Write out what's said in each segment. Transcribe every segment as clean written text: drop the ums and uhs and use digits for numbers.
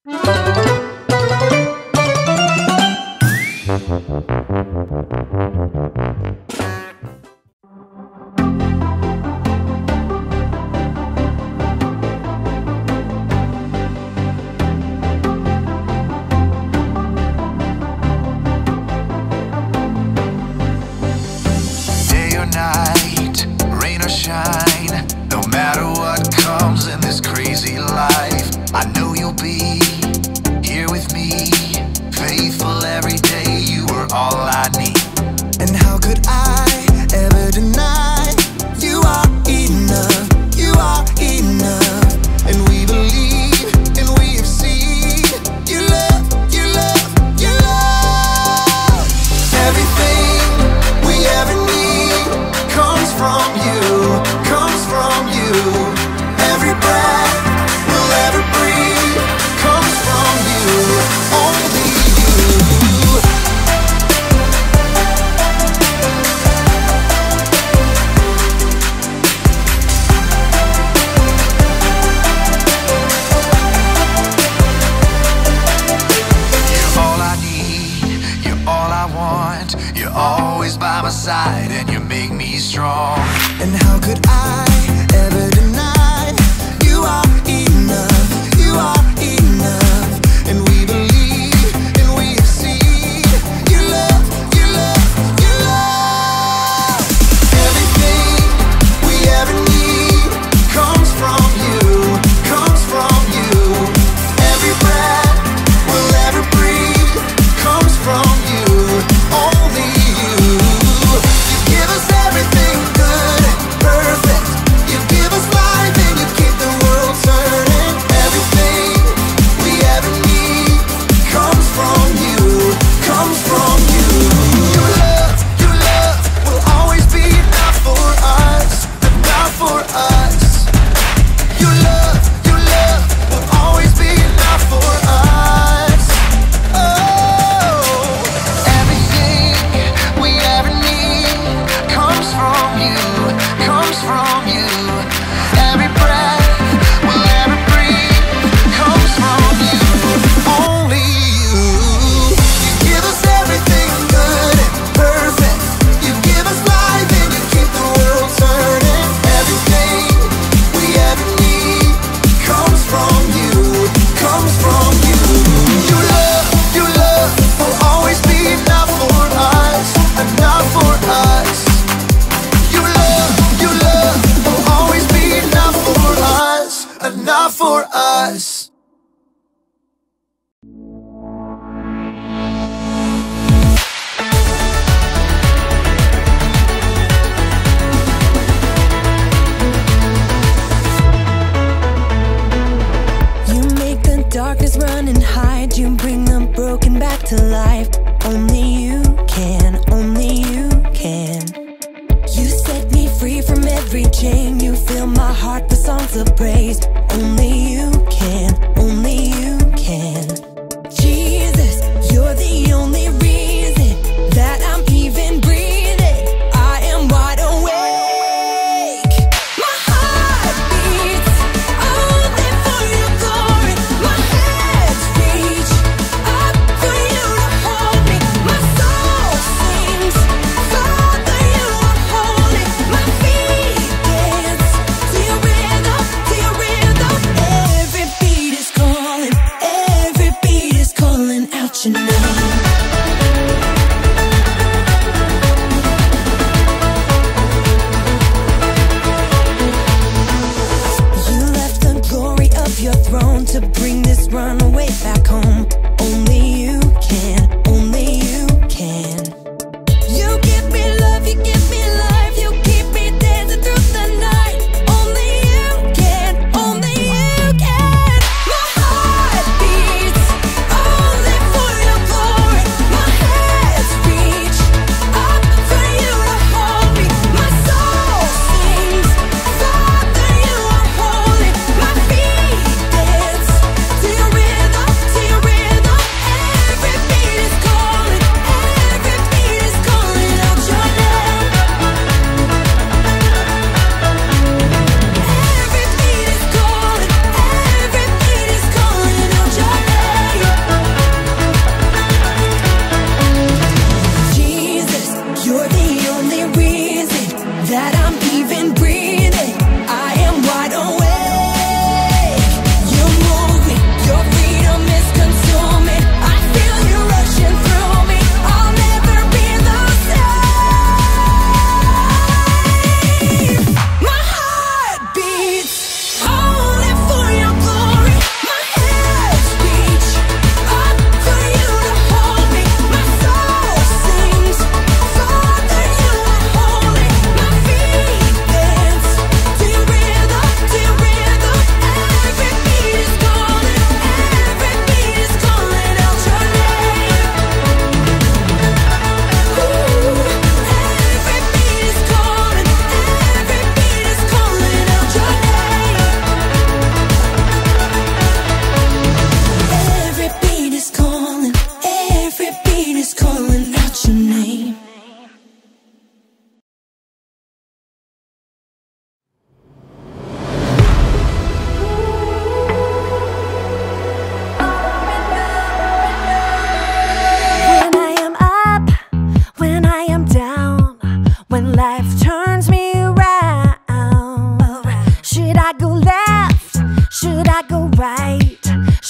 Every beat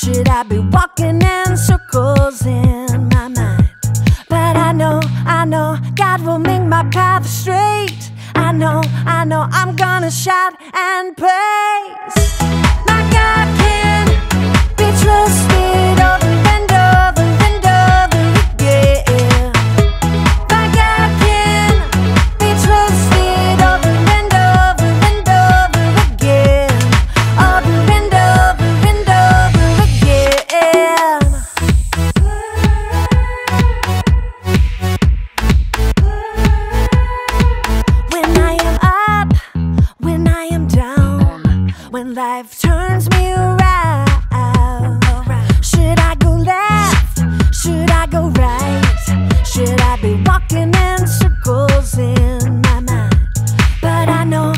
Should I be walking in circles in my mind? But I know God will make my path straight. I know I'm gonna shout and praise. My God can be trusted over and over and over again. My God can be trusted over and over and over again. Over and over and over again. When I am up, when I am down, when life turns me around, should I go left? Should I go right? Should I be walking in circles in my mind? But I know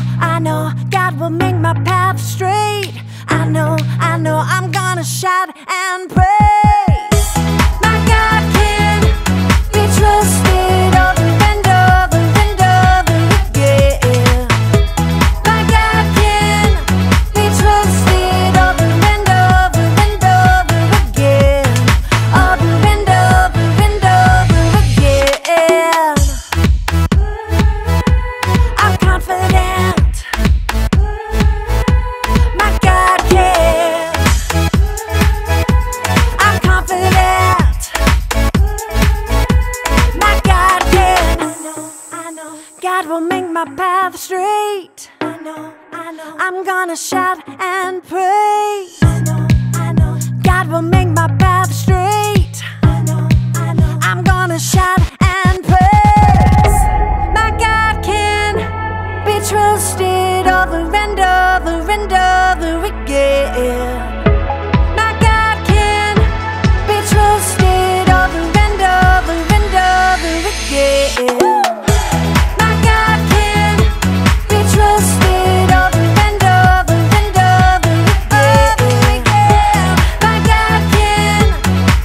God will make my path straight. I know I'm gonna shout and praise. My God can be trusted over and over and over again. My God can be trusted over and over and over again. Over and over and over again. I'm confident. My God can. I'm confident. My God can. I know God will make my path straight. I know I'm gonna shout and praise. I know God will make my path straight. I know I'm gonna shout and praise. My God can be trusted over and over and over again. My God can be trusted over and over and over again. My God can be trusted over and over and over again. My God can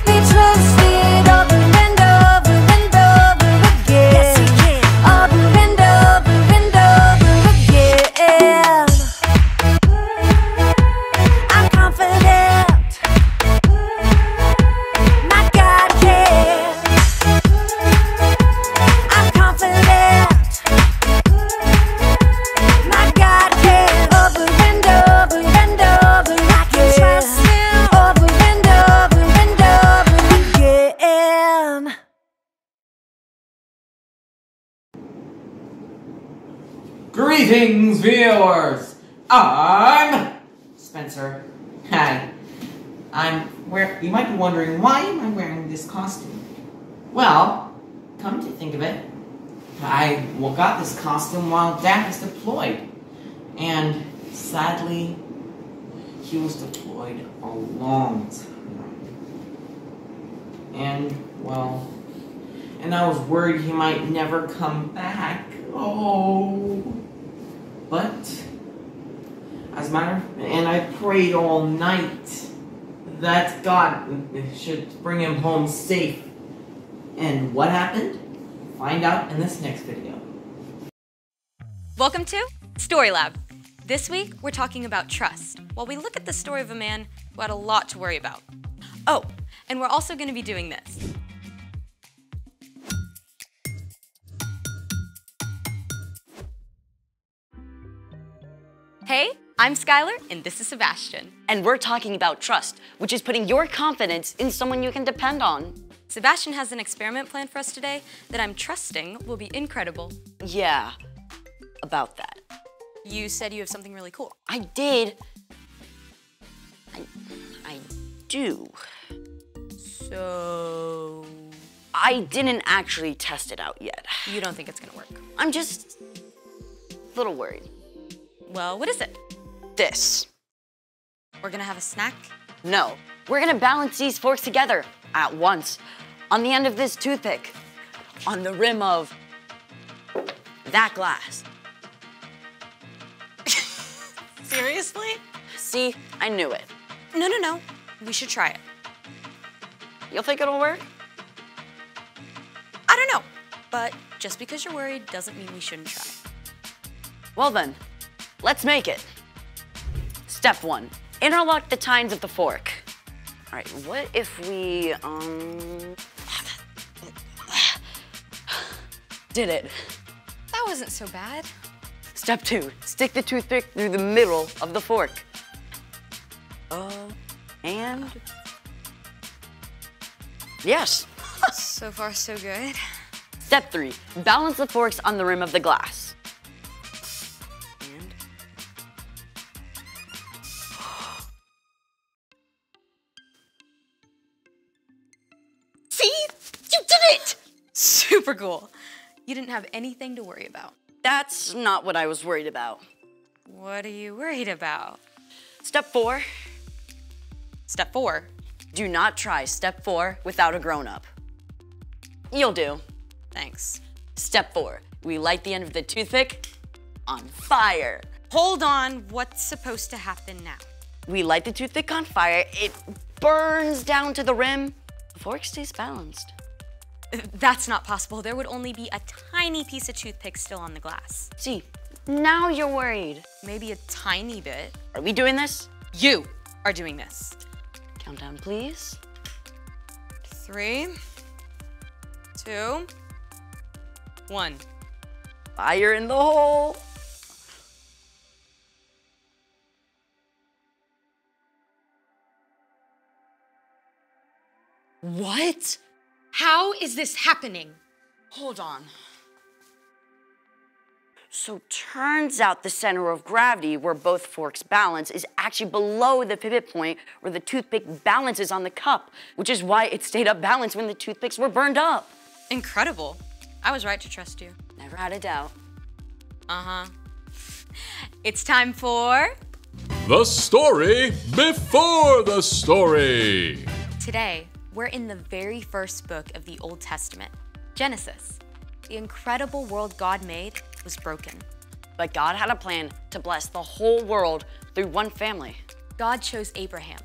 be trusted over and over and over again. Yes, He can. Over and over and over again. I'm confident. My God can. I'm confident. My God can. Over and over and over again. I can trust Him. Over and over and over again. Greetings, viewers! I'm Spencer. Hi. You might be wondering, why am I wearing this costume? Well, come to think of it, I got this costume while Dad was deployed. And sadly, he was deployed a long time. And, well, I was worried he might never come back. Oh. But, and I prayed all night that God should bring him home safe. And what happened? Find out in this next video. Welcome to Story Lab. This week, we're talking about trust, while we look at the story of a man who had a lot to worry about. Oh, and we're also going to be doing this. Hey, I'm Skylar, and this is Sebastian. And we're talking about trust, which is putting your confidence in someone you can depend on. Sebastian has an experiment planned for us today that I'm trusting will be incredible. Yeah, about that. You said you have something really cool. I did. I do. So... I didn't actually test it out yet. You don't think it's gonna work? I'm just a little worried. Well, what is it? This. We're gonna have a snack? No, we're gonna balance these forks together at once on the end of this toothpick, on the rim of that glass. Seriously? See, I knew it. No. We should try it. You'll think it'll work? I don't know, but just because you're worried doesn't mean we shouldn't try. Well then, let's make it. Step 1, interlock the tines of the fork. right, what if we, did it. That wasn't so bad. Step 2, stick the toothpick through the middle of the fork. And yes. So far, so good. Step 3, balance the forks on the rim of the glass. And see? You did it! Super cool. You didn't have anything to worry about. That's not what I was worried about. What are you worried about? Step 4, Step 4. do not try step 4 without a grown-up. You'll do. Thanks. Step 4, we light the end of the toothpick on fire. Hold on, what's supposed to happen now? We light the toothpick on fire, it burns down to the rim. The fork stays balanced. That's not possible. There would only be a tiny piece of toothpick still on the glass. See, now you're worried. Maybe a tiny bit. Are we doing this? You are doing this. Countdown, please. 3, 2, 1. Fire in the hole. What? How is this happening? Hold on. So turns out the center of gravity where both forks balance is actually below the pivot point where the toothpick balances on the cup, which is why it stayed up balanced when the toothpicks were burned up. Incredible. I was right to trust you. Never had a doubt. Uh-huh. It's time for... The story before the story. Today, we're in the very first book of the Old Testament, Genesis. The incredible world God made was broken. But God had a plan to bless the whole world through one family, God chose Abraham,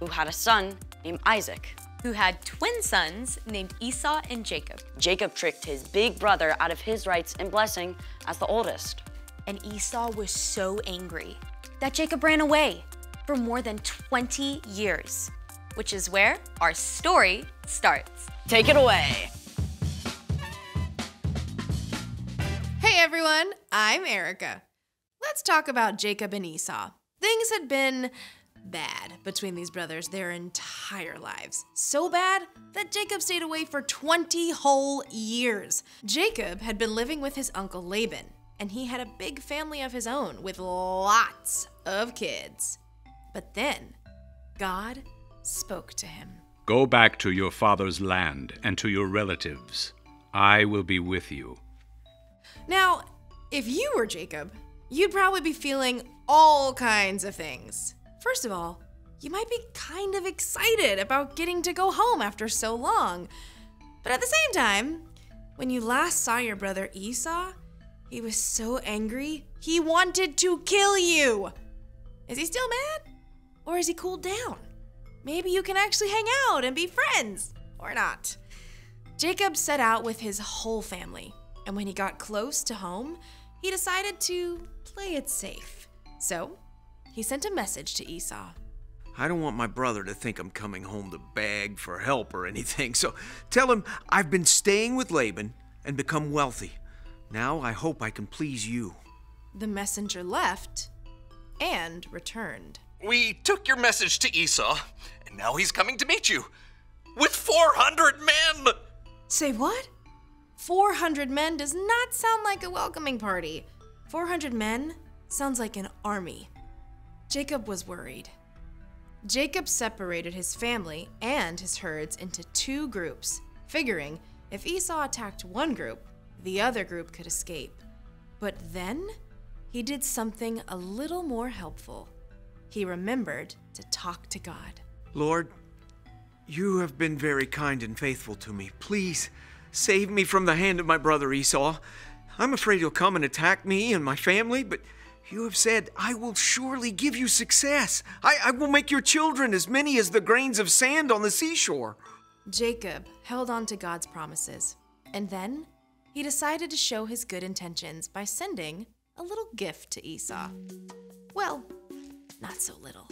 who had a son named Isaac. who had twin sons named Esau and Jacob. Jacob tricked his big brother out of his rights and blessing as the oldest. And Esau was so angry that Jacob ran away for more than 20 years, which is where our story starts. Take it away. Hey everyone, I'm Erica. Let's talk about Jacob and Esau. Things had been bad between these brothers their entire lives. So bad that Jacob stayed away for 20 whole years. Jacob had been living with his uncle Laban, and he had a big family of his own with lots of kids. But then, God spoke to him. Go back to your father's land and to your relatives. I will be with you. Now, if you were Jacob, you'd probably be feeling all kinds of things. First of all, you might be kind of excited about getting to go home after so long. But at the same time, when you last saw your brother Esau, he was so angry, he wanted to kill you. Is he still mad? Or is he cooled down? Maybe you can actually hang out and be friends, or not. Jacob set out with his whole family, and when he got close to home, he decided to play it safe. So, he sent a message to Esau. I don't want my brother to think I'm coming home to beg for help or anything, so tell him I've been staying with Laban and become wealthy. Now I hope I can please you. The messenger left and returned. We took your message to Esau, and now he's coming to meet you. With 400 men! Say what? 400 men does not sound like a welcoming party. 400 men sounds like an army. Jacob was worried. Jacob separated his family and his herds into two groups, figuring if Esau attacked one group, the other group could escape. But then he did something a little more helpful. He remembered to talk to God. Lord, you have been very kind and faithful to me. Please save me from the hand of my brother Esau. I'm afraid he'll come and attack me and my family, but you have said, I will surely give you success. I will make your children as many as the grains of sand on the seashore. Jacob held on to God's promises, and then he decided to show his good intentions by sending a little gift to Esau. Well, not so little.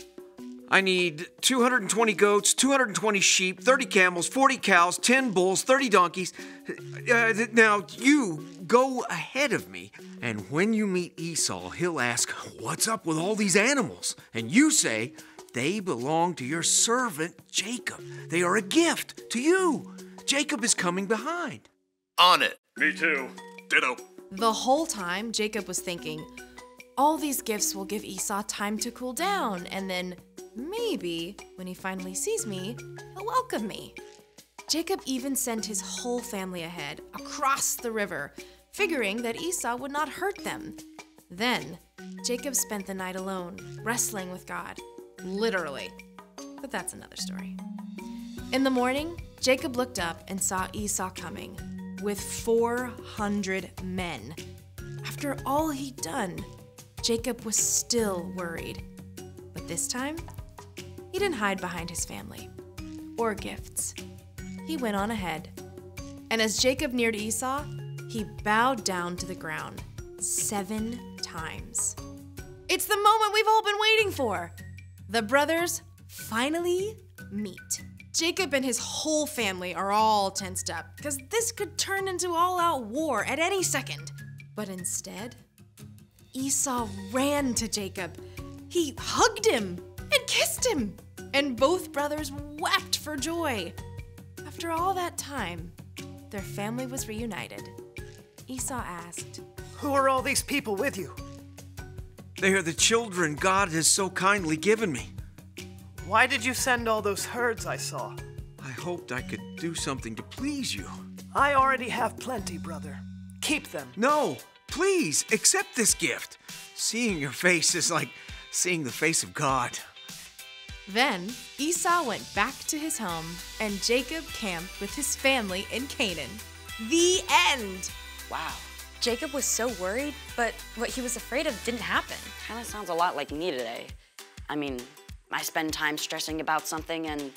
I need 220 goats, 220 sheep, 30 camels, 40 cows, 10 bulls, 30 donkeys. Now, you go ahead of me, and when you meet Esau, he'll ask, what's up with all these animals? And you say, they belong to your servant Jacob. They are a gift to you. Jacob is coming behind. On it. Me too. Ditto. The whole time, Jacob was thinking, all these gifts will give Esau time to cool down, and then maybe when he finally sees me, he'll welcome me. Jacob even sent his whole family ahead, across the river, figuring that Esau would not hurt them. Then, Jacob spent the night alone, wrestling with God. Literally. But that's another story. In the morning, Jacob looked up and saw Esau coming, with 400 men. After all he'd done, Jacob was still worried. But this time, he didn't hide behind his family or gifts. He went on ahead. And as Jacob neared Esau, he bowed down to the ground 7 times. It's the moment we've all been waiting for. The brothers finally meet. Jacob and his whole family are all tensed up because this could turn into all-out war at any second. But instead, Esau ran to Jacob. He hugged him and kissed him, and both brothers wept for joy. After all that time, their family was reunited. Esau asked, "Who are all these people with you?" They are the children God has so kindly given me. Why did you send all those herds I saw? I hoped I could do something to please you. I already have plenty, brother. Keep them. No, please, accept this gift. Seeing your face is like seeing the face of God. Then Esau went back to his home, and Jacob camped with his family in Canaan. The end! Wow. Jacob was so worried, but what he was afraid of didn't happen. Kind of sounds a lot like me today. I mean, I spend time stressing about something and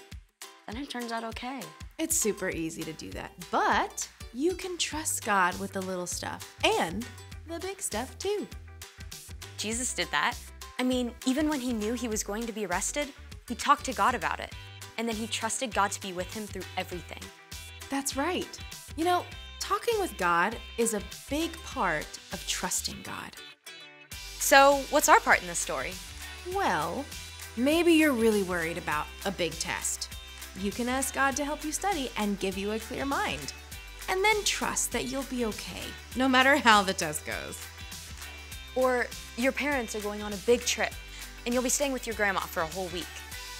then it turns out okay. It's super easy to do that, but you can trust God with the little stuff and the big stuff too. Jesus did that. I mean, even when he knew he was going to be arrested, he talked to God about it. And then he trusted God to be with him through everything. That's right. You know, talking with God is a big part of trusting God. So, what's our part in this story? Well, maybe you're really worried about a big test. You can ask God to help you study and give you a clear mind. And then trust that you'll be okay, no matter how the test goes. Or your parents are going on a big trip, and you'll be staying with your grandma for a whole week.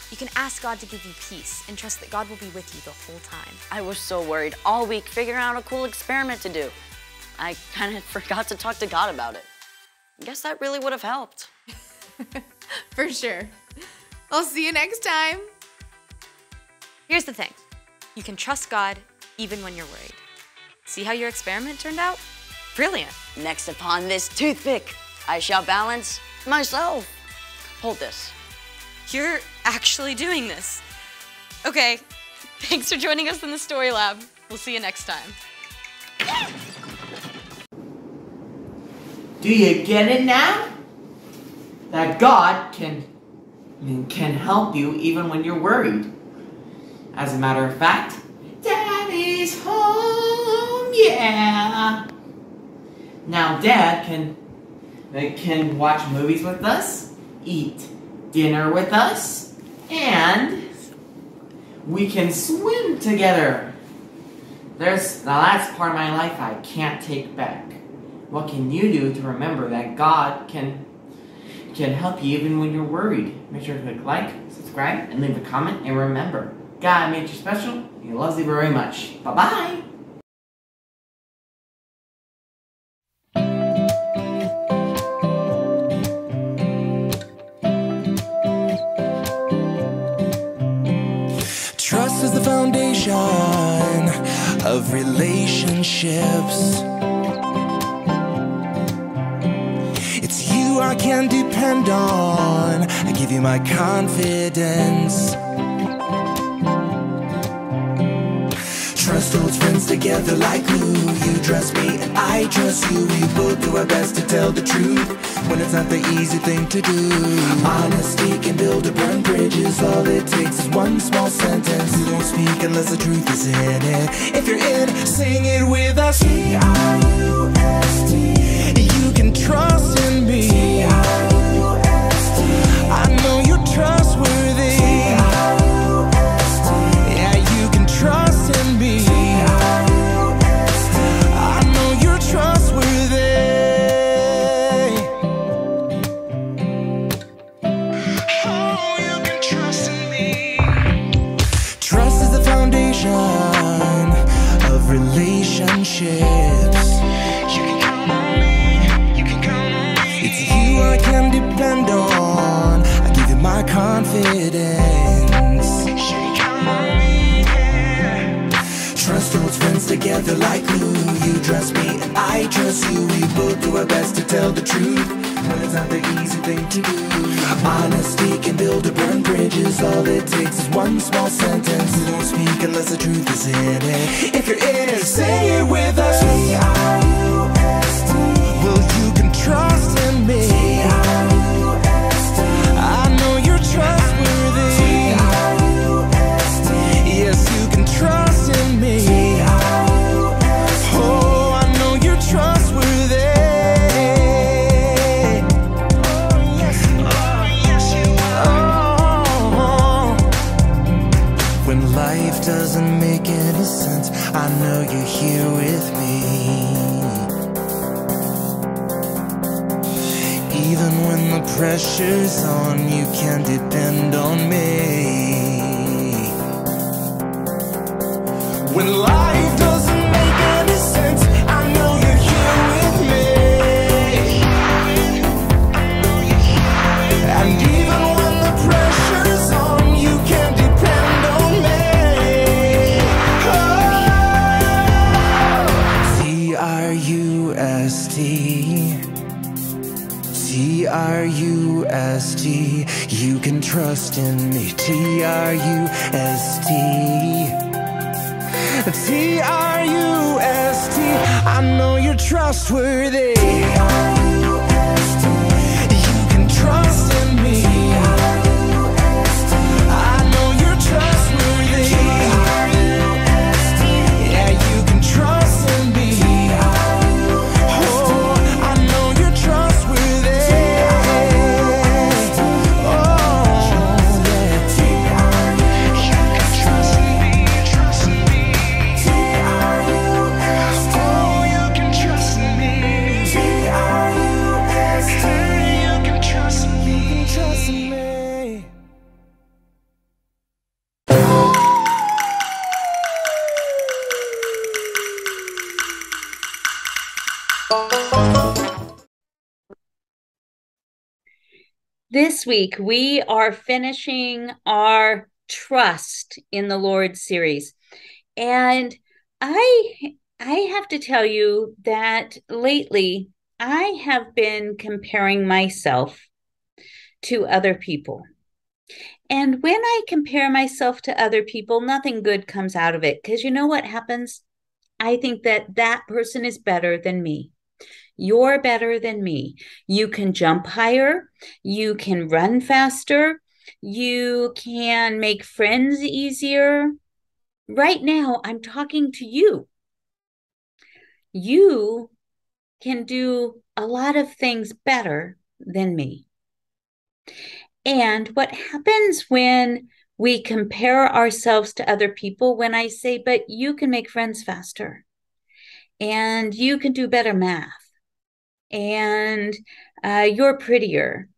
You can ask God to give you peace and trust that God will be with you the whole time. I was so worried all week figuring out a cool experiment to do. I kind of forgot to talk to God about it. I guess that really would have helped. For sure. I'll see you next time. Here's the thing. You can trust God even when you're worried. See how your experiment turned out? Brilliant. Next upon this toothpick, I shall balance myself. Hold this. You're actually doing this. Okay, thanks for joining us in the Story Lab. We'll see you next time. Do you get it now? That God can help you even when you're worried. As a matter of fact, Daddy's home, yeah. Now Dad can watch movies with us, eat dinner with us, and we can swim together. Now that's part of my life I can't take back. What can you do to remember that God can help you even when you're worried? Make sure to click like, subscribe, and leave a comment. And remember, God made you special. He loves you very much. Bye-bye. Trust is the foundation of relationships. It's you I can depend on. I give you my confidence. Trust old friends together like glue. You trust me and I trust you. We both do our best to tell the truth when it's not the easy thing to do. Honesty can build or burn bridges. All it takes is one small sentence. You don't speak unless the truth is in it. If you're in, sing it with us. Trust. You can trust in me. I know you're trustworthy. Yeah, you can trust in me. I know you're trustworthy. Oh, you can trust in me. Trust is the foundation of relationships. You can count on me. You can count on me. It's you I can depend on. I give you my confidence. You can count on me, yeah. Trust holds friends together like glue. You trust me and I trust you. We both do our best to tell the truth when it's not the easy thing to do. Honesty can build or burn bridges. All it takes is one small sentence. You don't speak unless the truth is in it. If you're in it, say it with us. Trust. Well, you can trust in me. I know you're trustworthy. Yes, you can trust in me. Oh, I know you're trustworthy. When life doesn't make any sense, I know you're here with me. Even when the pressure's on, you can depend on me. When life doesn't make any sense, I know you're here with me. And even when the pressure's on, you can depend on me. Oh. Trust. Trust. You can trust in me. Trust. Trust. I know you're trustworthy. You can trust in me. I know you're trustworthy. Yeah, you can trust in me. Oh, I know you're trustworthy. Oh, yeah. You can trust in me. Trust in me. Oh, you can trust in me. You can trust in me. Trust in me. This week, we are finishing our Trust in the Lord series. And I have to tell you that lately, I have been comparing myself to other people. And when I compare myself to other people, nothing good comes out of it. Because you know what happens? I think that that person is better than me. You're better than me. You can jump higher. You can run faster. You can make friends easier. Right now, I'm talking to you. You can do a lot of things better than me. And what happens when we compare ourselves to other people, when I say, but you can make friends faster, and you can do better math, and you're prettier.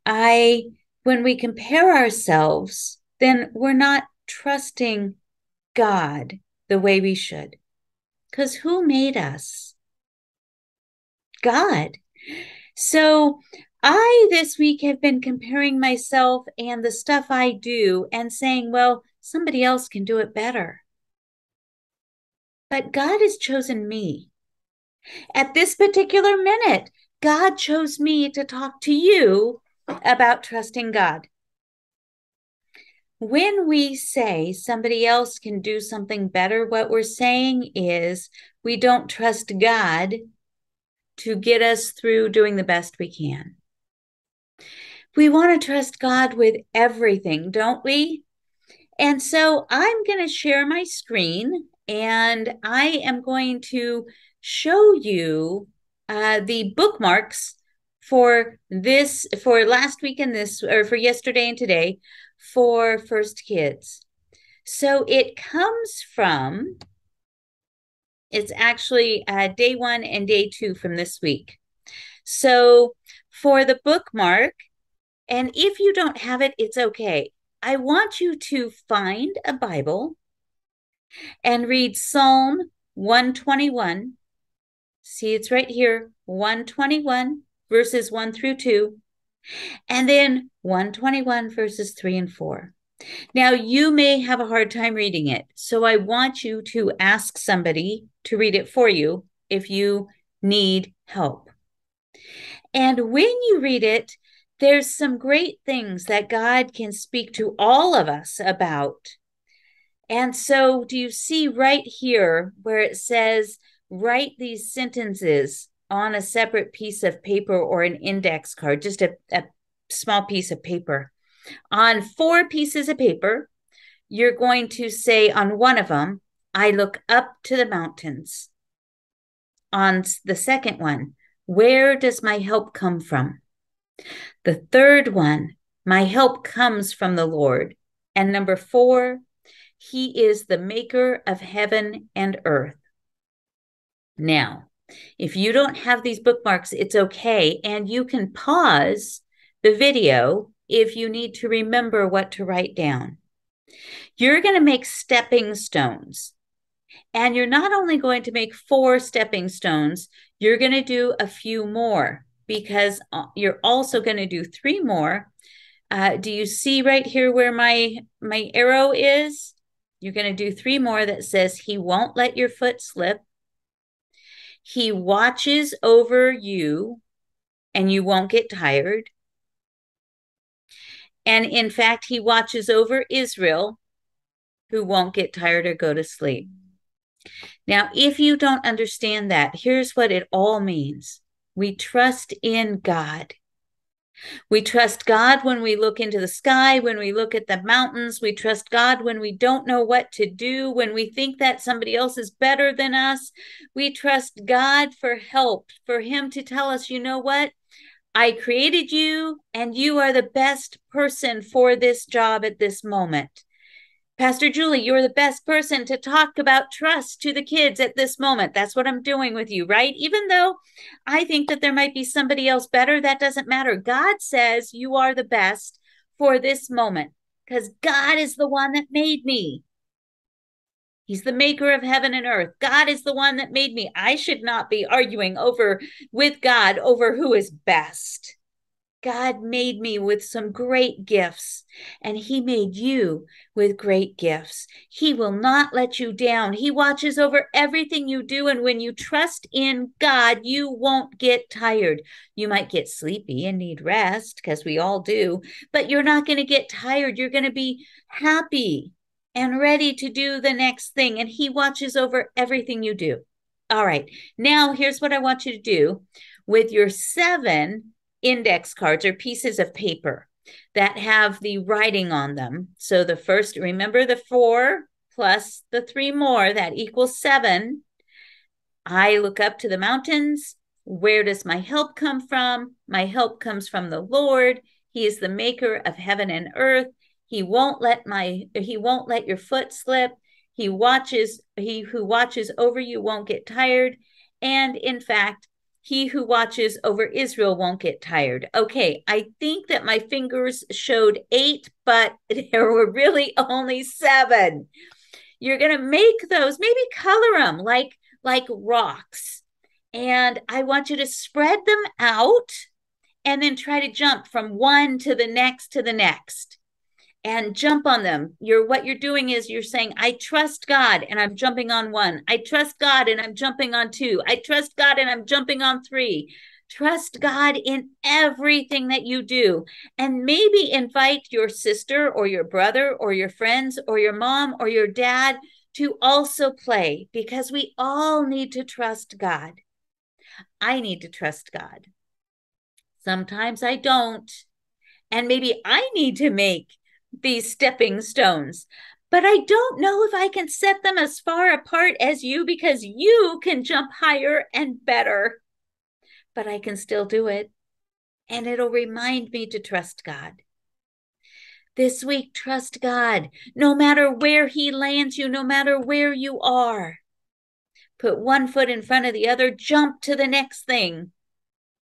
When we compare ourselves, then we're not trusting God the way we should. Because who made us? God. So I, this week, have been comparing myself and the stuff I do and saying, well, somebody else can do it better. But God has chosen me. At this particular minute, God chose me to talk to you about trusting God. when we say somebody else can do something better, what we're saying is we don't trust God to get us through doing the best we can. We want to trust God with everything, don't we? And so I'm going to share my screen and I am going to show you the bookmarks for last week and for yesterday and today for First Kids. So it comes from, it's actually day 1 and day 2 from this week. So for the bookmark, and if you don't have it, it's okay. I want you to find a Bible and read Psalm 121. See, it's right here, 121, verses 1 through 2, and then 121, verses 3 and 4. Now, you may have a hard time reading it, so I want you to ask somebody to read it for you if you need help. And when you read it, there's some great things that God can speak to all of us about. And so do you see right here where it says, write these sentences on a separate piece of paper or an index card, just a small piece of paper. On 4 pieces of paper, you're going to say on one of them, I look up to the mountains. On the second one, where does my help come from? The third one, my help comes from the Lord. And number 4, He is the maker of heaven and earth. Now, if you don't have these bookmarks, it's okay. And you can pause the video if you need to remember what to write down. You're going to make stepping stones. And you're not only going to make 4 stepping stones, you're going to do a few more, because you're also going to do 3 more. Do you see right here where my arrow is? You're going to do 3 more that says, He won't let your foot slip. He watches over you and you won't get tired. And in fact, He watches over Israel, who won't get tired or go to sleep. Now, if you don't understand that, here's what it all means. We trust in God. We trust God when we look into the sky, when we look at the mountains. We trust God when we don't know what to do, when we think that somebody else is better than us. We trust God for help, for Him to tell us, you know what? I created you and you are the best person for this job at this moment. Pastor Julie, you're the best person to talk about trust to the kids at this moment. That's what I'm doing with you, right? Even though I think that there might be somebody else better, that doesn't matter. God says you are the best for this moment because God is the one that made me. He's the maker of heaven and earth. God is the one that made me. I should not be arguing with God over who is best. God made me with some great gifts, and He made you with great gifts. He will not let you down. He watches over everything you do, and when you trust in God, you won't get tired. You might get sleepy and need rest, because we all do, but you're not going to get tired. You're going to be happy and ready to do the next thing, and He watches over everything you do. All right, now here's what I want you to do with your 7 index cards or pieces of paper that have the writing on them. So the first, remember the 4 plus the 3 more, that equals 7. I look up to the mountains. Where does my help come from? My help comes from the Lord. He is the maker of heaven and earth. He won't let your foot slip. He who watches over you won't get tired. And in fact, He who watches over Israel won't get tired. Okay, I think that my fingers showed 8, but there were really only 7. You're going to make those, maybe color them like rocks. And I want you to spread them out and then try to jump from one to the next and jump on them. What you're doing is you're saying, I trust God and I'm jumping on 1. I trust God and I'm jumping on 2. I trust God and I'm jumping on 3. Trust God in everything that you do. And maybe invite your sister or your brother or your friends or your mom or your dad to also play, because we all need to trust God. I need to trust God. Sometimes I don't. And maybe I need to make these stepping stones. But I don't know if I can set them as far apart as you, because you can jump higher and better. But I can still do it. And it'll remind me to trust God. This week, trust God, no matter where He lands you, no matter where you are. Put one foot in front of the other, jump to the next thing.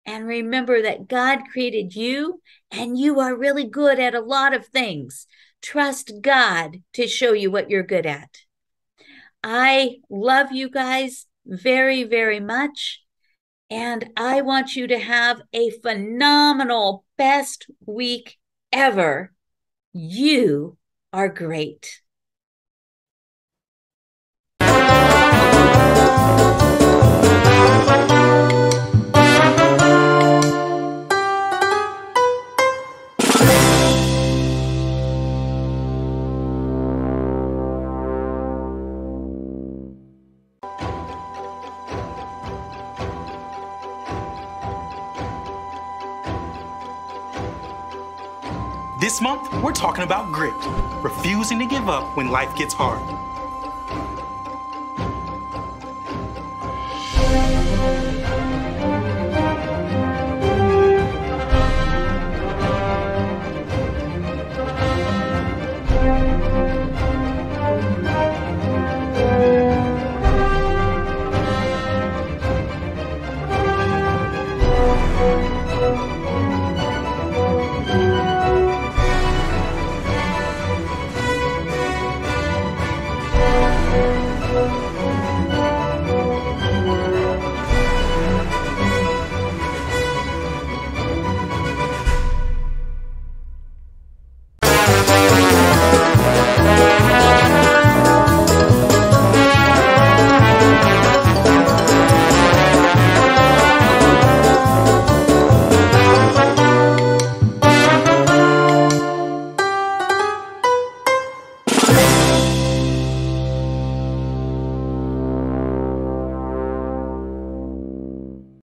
And remember that God created you, and you are really good at a lot of things. Trust God to show you what you're good at. I love you guys very, very much. And I want you to have a phenomenal, best week ever. You are great. This month, we're talking about grit, refusing to give up when life gets hard.